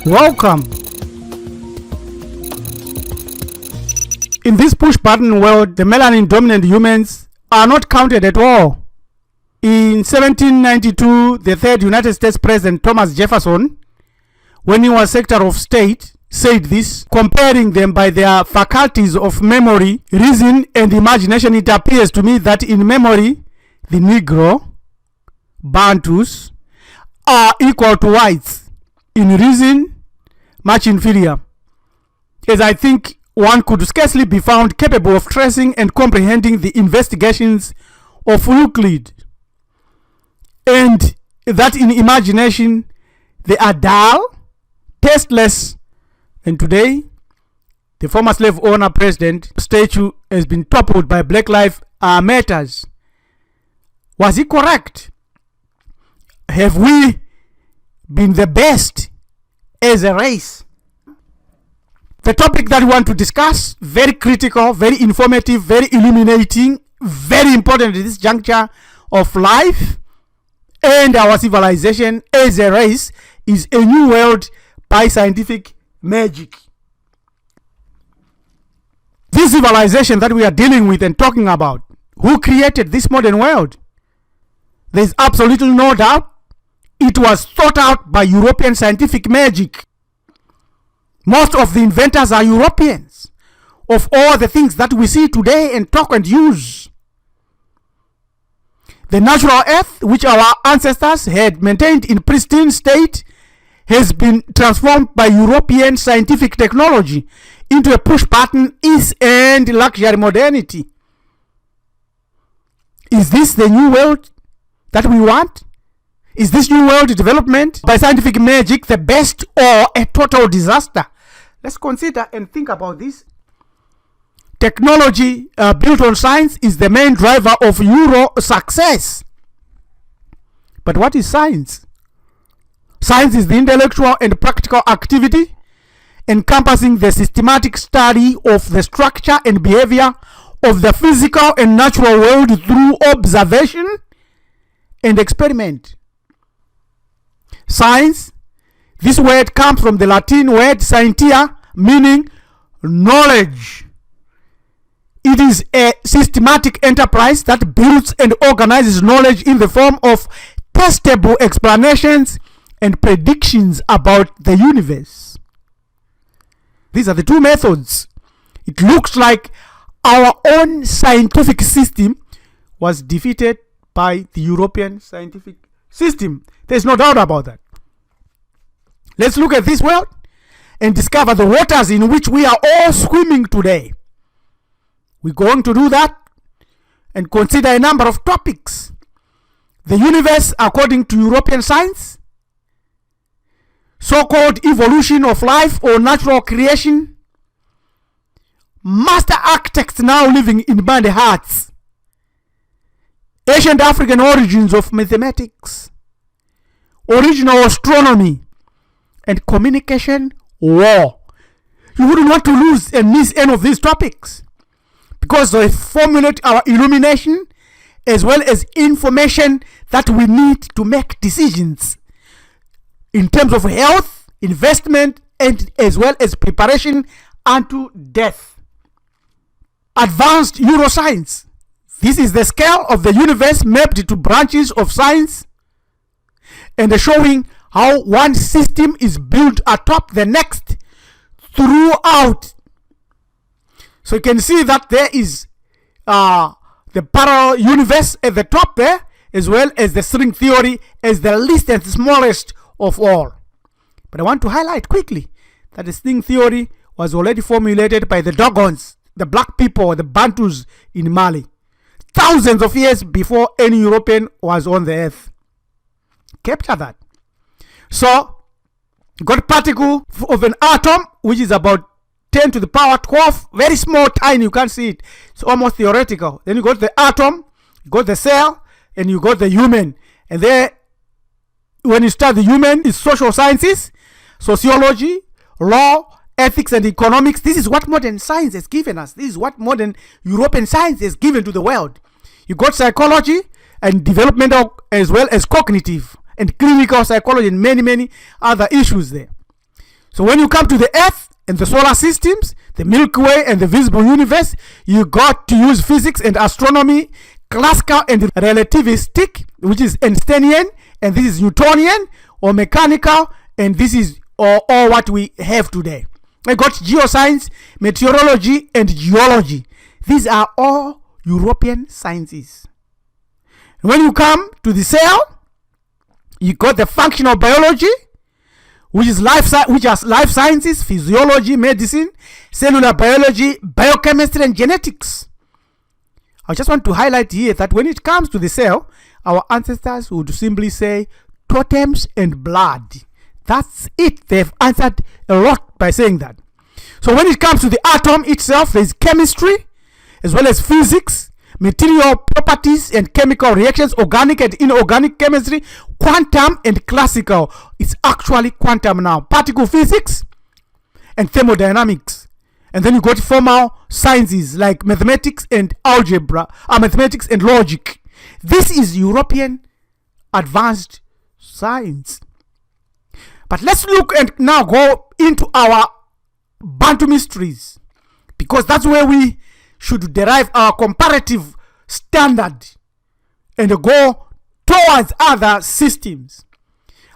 Welcome. In this push-button world, the melanin-dominant humans are not counted at all. In 1792, the third United States President Thomas Jefferson, when he was Secretary of State, said this, comparing them by their faculties of memory, reason, and imagination. It appears to me that in memory, the Negro, Bantus, are equal to whites. In reason, much inferior, as I think one could scarcely be found capable of tracing and comprehending the investigations of Euclid, and that in imagination they are dull, tasteless. And today, the former slave owner president statue has been toppled by Black Lives Matters. Was he correct? Have we been the best as a race? The topic that we want to discuss, very critical, very informative, very illuminating, very important at this juncture of life and our civilization as a race, is a new world by scientific magic. This civilization that we are dealing with and talking about, who created this modern world? There is absolutely no doubt it was thought out by European scientific magic. Most of the inventors are Europeans of all the things that we see today and talk and use. The natural earth, which our ancestors had maintained in pristine state, has been transformed by European scientific technology into a push-button ease and luxury modernity. Is this the new world that we want? Is this new world development by scientific magic the best or a total disaster? Let's consider and think about this. Technology built on science is the main driver of Euro success. But what is science? Science is the intellectual and practical activity encompassing the systematic study of the structure and behavior of the physical and natural world through observation and experiment. Science, this word comes from the Latin word scientia, meaning knowledge. It is a systematic enterprise that builds and organizes knowledge in the form of testable explanations and predictions about the universe. These are the two methods. It looks like our own scientific system was defeated by the European scientific system. There's no doubt about that. Let's look at this world and discover the waters in which we are all swimming today. We're going to do that and consider a number of topics. The universe according to European science, so-called evolution of life or natural creation, master architects now living in bad hearts, ancient African origins of mathematics, original astronomy, and communication war. You wouldn't want to lose and miss any of these topics, because they formulate our illumination as well as information that we need to make decisions in terms of health, investment, and as well as preparation unto death. Advanced neuroscience. This is the scale of the universe mapped into branches of science and showing how one system is built atop the next throughout. So you can see that there is the parallel universe at the top there, as well as the string theory as the least and smallest of all. But I want to highlight quickly that the string theory was already formulated by the Dogons, the black people, the Bantus in Mali, thousands of years before any European was on the earth. Capture that. So, you got a particle of an atom, which is about 10 to the power 12, very small, tiny, you can't see it. It's almost theoretical. Then you got the atom, you got the cell, and you got the human. And there, when you start the human, it's social sciences, sociology, law, ethics, and economics. This is what modern science has given us. This is what modern European science has given to the world. You got psychology and developmental as well as cognitive and clinical psychology and many other issues there. So when you come to the Earth and the solar systems, the Milky Way and the visible universe, you got to use physics and astronomy, classical and relativistic, which is Einsteinian, and this is Newtonian or mechanical, and this is all what we have today. I got geoscience, meteorology, and geology. These are all European sciences. When you come to the cell, you got the functional biology, which is life sciences, physiology, medicine, cellular biology, biochemistry, and genetics. I just want to highlight here that when it comes to the cell, our ancestors would simply say totems and blood. That's it. They've answered a lot by saying that. So when it comes to the atom itself, there is chemistry as well as physics, material properties and chemical reactions, organic and inorganic chemistry, quantum and classical. It's actually quantum now. Particle physics and thermodynamics. And then you got formal sciences like mathematics and algebra, mathematics and logic. This is European advanced science. But let's look and now go into our Bantu mysteries, because that's where we should derive our comparative standard and go towards other systems.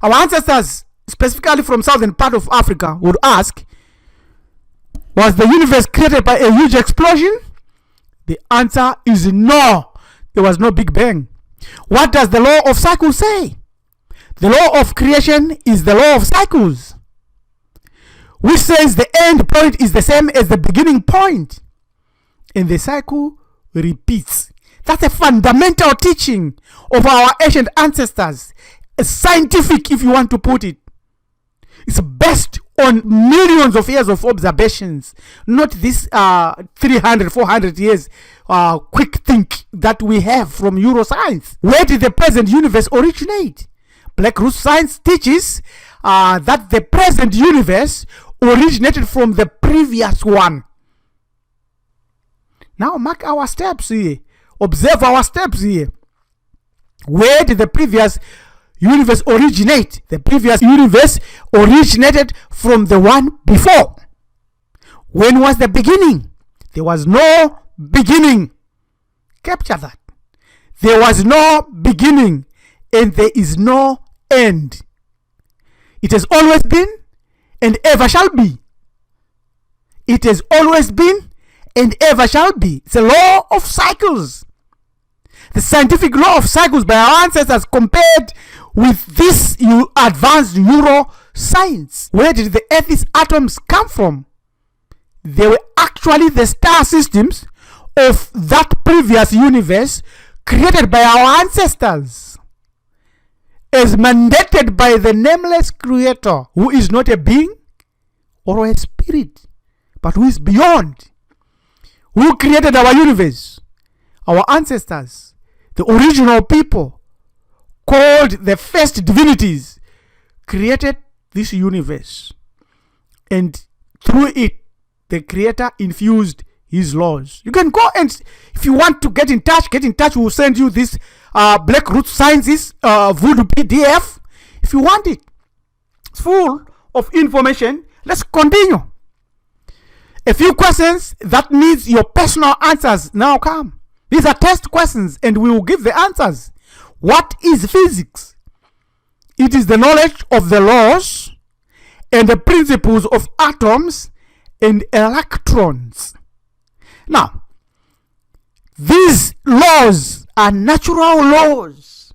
Our ancestors, specifically from southern part of Africa, would ask, was the universe created by a huge explosion? The answer is no. There was no Big Bang. What does the law of cycles say? The law of creation is the law of cycles, which says the end point is the same as the beginning point, and the cycle repeats. That's a fundamental teaching of our ancient ancestors. A scientific, if you want to put it. It's based on millions of years of observations, not this 300, 400 years quick think that we have from neuroscience. Where did the present universe originate? Black Root Science teaches that the present universe originated from the previous one. Now mark our steps here. Observe our steps here. Where did the previous universe originate? The previous universe originated from the one before. When was the beginning? There was no beginning. Capture that. There was no beginning and there is no end. It has always been and ever shall be. It has always been and ever shall be. It's a law of cycles. The scientific law of cycles by our ancestors compared with this advanced neuroscience. Where did the Earth's atoms come from? They were actually the star systems of that previous universe created by our ancestors, as mandated by the nameless creator, who is not a being or a spirit, but who is beyond, who created our universe. Our ancestors, the original people, called the first divinities, created this universe, and through it the creator infused his laws. You can go and, if you want to get in touch. We'll send you this Black Root Sciences Voodoo PDF if you want it. It's full of information. Let's continue. A few questions that needs your personal answers now come. These are test questions and we will give the answers. What is physics? It is the knowledge of the laws and the principles of atoms and electrons. Now, these laws are natural laws.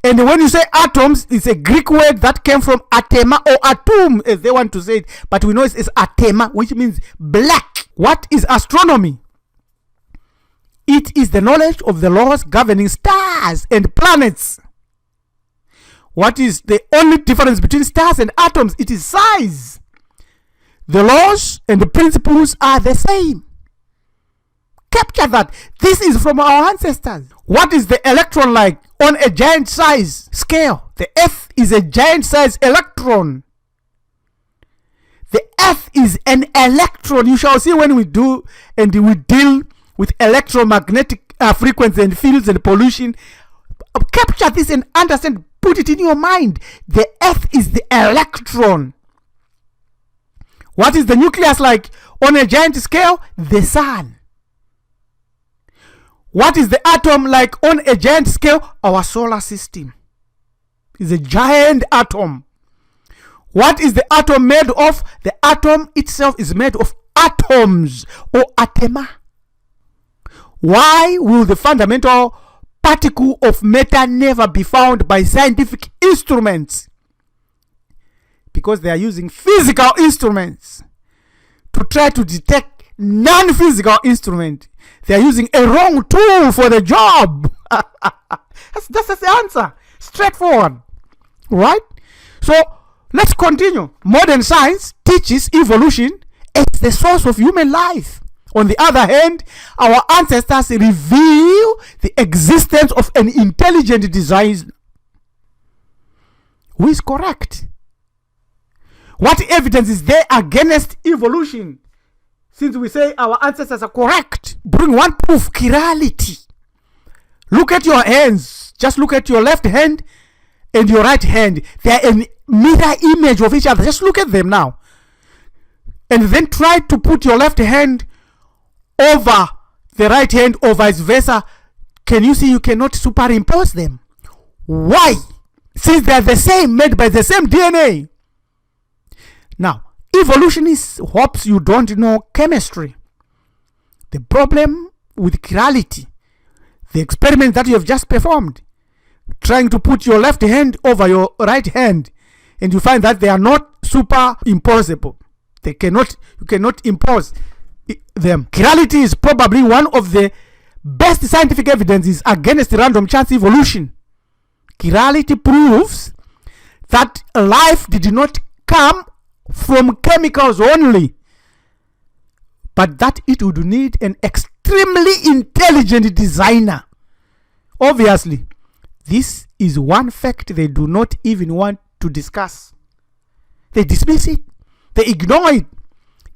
And when you say atoms, it's a Greek word that came from atema or atum, as they want to say it. But we know it's atema, which means black. What is astronomy? It is the knowledge of the laws governing stars and planets. What is the only difference between stars and atoms? It is size. The laws and the principles are the same. Capture that. This is from our ancestors. What is the electron like on a giant size scale? The Earth is a giant size electron. The Earth is an electron. You shall see when we do and we deal with electromagnetic frequency and fields and pollution. Capture this and understand. Put it in your mind. The Earth is the electron. What is the nucleus like on a giant scale? The sun. What is the atom like on a giant scale? Our solar system is a giant atom. What is the atom made of? The atom itself is made of atoms or atema. Why will the fundamental particle of matter never be found by scientific instruments? Because they are using physical instruments to try to detect non-physical instrument. They are using a wrong tool for the job. That's the answer. Straightforward. Right? So let's continue. Modern science teaches evolution as the source of human life. On the other hand, our ancestors reveal the existence of an intelligent design. Who is correct? What evidence is there against evolution? Since we say our ancestors are correct, bring one proof: chirality. Look at your hands. Just look at your left hand and your right hand. They are a mirror image of each other. Just look at them now. And then try to put your left hand over the right hand or vice versa. Can you see you cannot superimpose them? Why? Since they are the same, made by the same DNA. Now, evolutionists hopes you don't know chemistry. The problem with chirality, the experiment that you have just performed, trying to put your left hand over your right hand, and you find that they are not superimposable. You cannot impose them. Chirality is probably one of the best scientific evidences against random chance evolution. Chirality proves that life did not come from chemicals only, but that it would need an extremely intelligent designer. Obviously, this is one fact they do not even want to discuss. They dismiss it. They ignore it.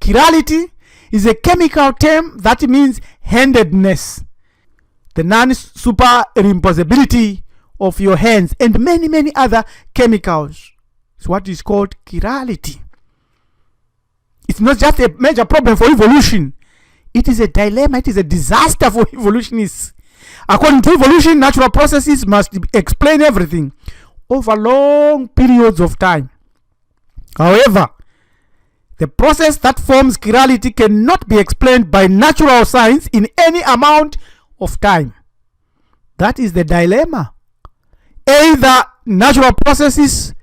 Chirality is a chemical term that means handedness, the non-superimposability of your hands, and many other chemicals. It's what is called chirality. It's not just a major problem for evolution. It is a dilemma. It is a disaster for evolutionists. According to evolution, natural processes must explain everything over long periods of time. However, the process that forms chirality cannot be explained by natural science in any amount of time. That is the dilemma. Either natural processes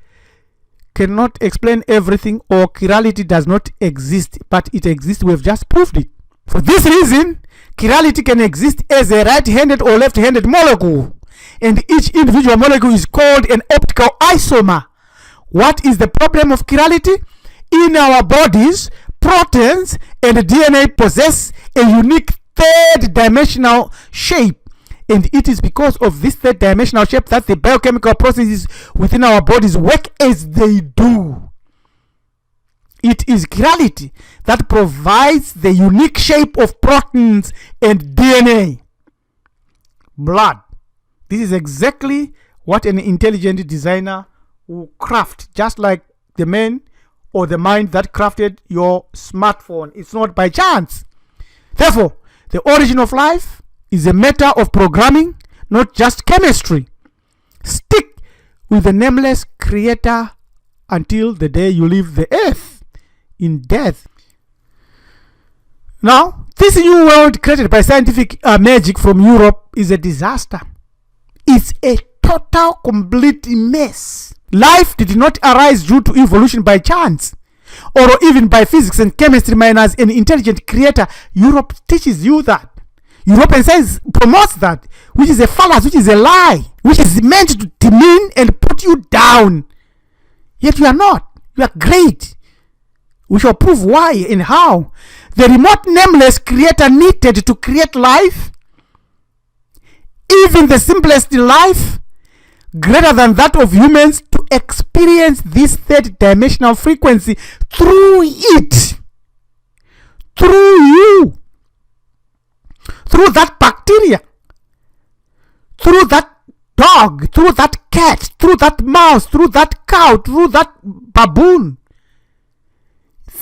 cannot explain everything, or chirality does not exist, but it exists. We have just proved it. For this reason, chirality can exist as a right-handed or left-handed molecule, and each individual molecule is called an optical isomer. What is the problem of chirality? In our bodies, proteins and DNA possess a unique third-dimensional shape, and it is because of this third-dimensional shape that the biochemical processes within our bodies work as they do. It is chirality that provides the unique shape of proteins and DNA. Blood. This is exactly what an intelligent designer will craft, just like the man or the mind that crafted your smartphone. It's not by chance. Therefore, the origin of life is a matter of programming, not just chemistry. Stick with the nameless creator until the day you leave the earth in death. Now, this new world created by scientific magic from Europe is a disaster. It's a total, complete mess. Life did not arise due to evolution by chance, or even by physics and chemistry minus an intelligent creator. Europe teaches you that. European science promotes that, which is a fallacy, which is a lie, which is meant to demean and put you down. Yet you are not. You are great. We shall prove why and how. The remote nameless creator needed to create life, even the simplest life, greater than that of humans, to experience this third-dimensional frequency through it, through you, through that bacteria, through that dog, through that cat, through that mouse, through that cow, through that baboon.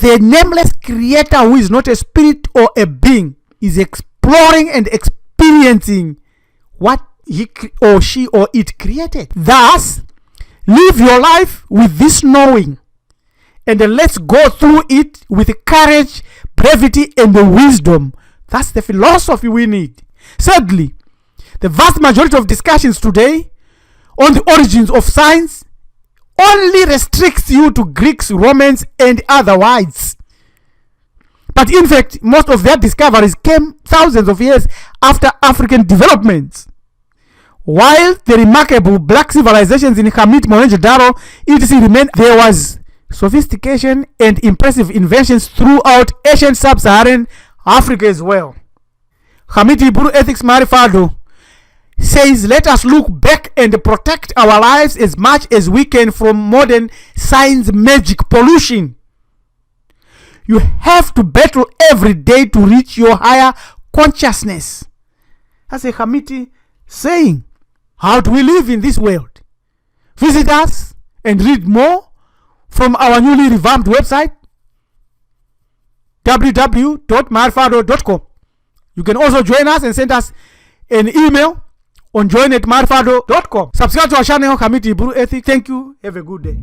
The nameless creator, who is not a spirit or a being, is exploring and experiencing what he or she or it created. Thus, live your life with this knowing, and let's go through it with courage, brevity, and wisdom. That's the philosophy we need. Sadly, the vast majority of discussions today on the origins of science only restricts you to Greeks, Romans, and otherwise. But in fact, most of their discoveries came thousands of years after African developments. While the remarkable black civilizations in Kemet, Mohenjo-Daro, etc. remained, there was sophistication and impressive inventions throughout ancient sub-Saharan Africa as well. Hamid Hebrew Ethics Marifado says, let us look back and protect our lives as much as we can from modern science magic pollution. You have to battle every day to reach your higher consciousness. That's a Hamiti saying. How do we live in this world? Visit us and read more from our newly revamped website, www.marfado.com. You can also join us and send us an email on join@marfado.com. Subscribe to our channel, Hamiti Hebrew Ethics. Thank you. Have a good day.